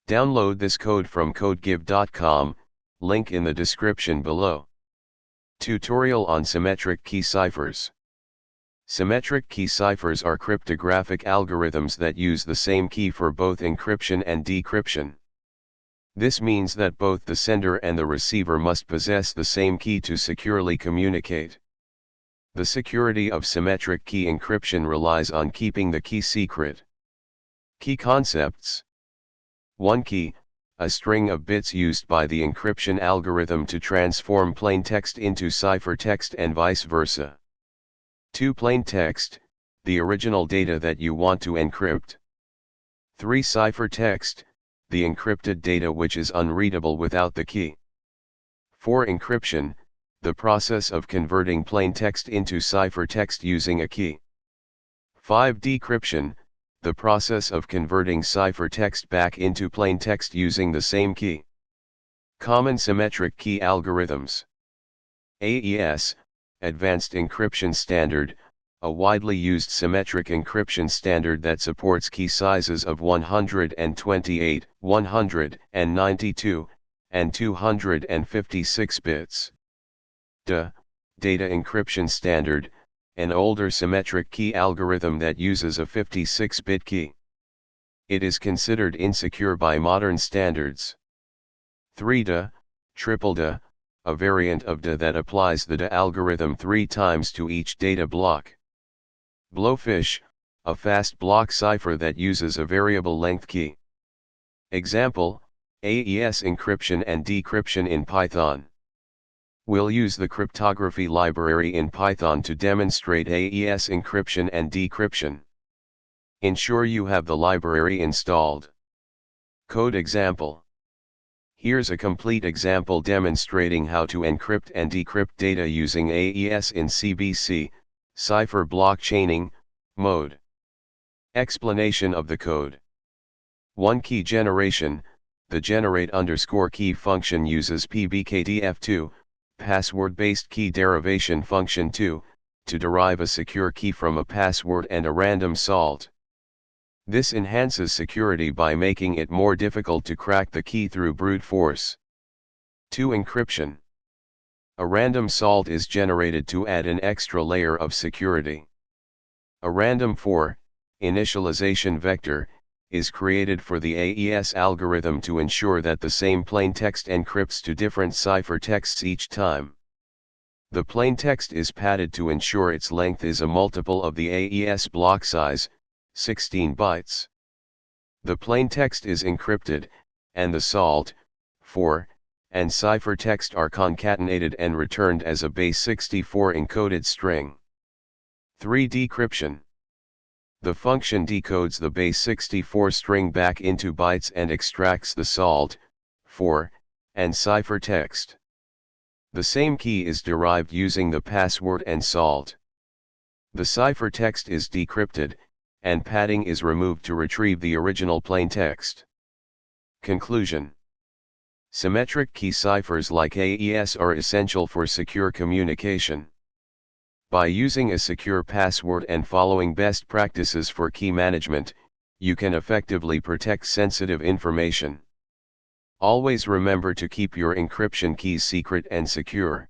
Download this code from codegive.com, link in the description below. Tutorial on Symmetric key ciphers. Symmetric key ciphers are cryptographic algorithms that use the same key for both encryption and decryption. This means that both the sender and the receiver must possess the same key to securely communicate. The security of symmetric key encryption relies on keeping the key secret. Key concepts. 1 key, a string of bits used by the encryption algorithm to transform plaintext into ciphertext and vice versa. 2 plaintext, the original data that you want to encrypt. 3 ciphertext, the encrypted data which is unreadable without the key. 4 encryption, the process of converting plaintext into ciphertext using a key. 5 decryption, the process of converting ciphertext back into plaintext using the same key. Common symmetric key algorithms. AES, Advanced Encryption Standard, a widely used symmetric encryption standard that supports key sizes of 128, 192, and 256 bits. DE, Data Encryption Standard, an older symmetric key algorithm that uses a 56-bit key. It is considered insecure by modern standards. 3 DE, Triple DE, a variant of DE that applies the DE algorithm 3 times to each data block. Blowfish, a fast block cipher that uses a variable length key. Example, AES encryption and decryption in Python. We'll use the cryptography library in Python to demonstrate AES encryption and decryption. Ensure you have the library installed. Code example. Here's a complete example demonstrating how to encrypt and decrypt data using AES in CBC, cipher blockchaining, mode. Explanation of the code. 1 Key generation, the generate_key function uses PBKDF2, password-based key derivation function 2, to derive a secure key from a password and a random salt. This enhances security by making it more difficult to crack the key through brute force. 2 Encryption. A random salt is generated to add an extra layer of security. A random initialization vector is created for the AES algorithm to ensure that the same plaintext encrypts to different ciphertexts each time. The plaintext is padded to ensure its length is a multiple of the AES block size, 16 bytes. The plaintext is encrypted, and the salt, and ciphertext are concatenated and returned as a base 64 encoded string. 3 Decryption. The function decodes the base 64 string back into bytes and extracts the salt, and ciphertext. The same key is derived using the password and salt. The ciphertext is decrypted, and padding is removed to retrieve the original plaintext. Conclusion. Symmetric key ciphers like AES are essential for secure communication. By using a secure password and following best practices for key management, you can effectively protect sensitive information. Always remember to keep your encryption keys secret and secure.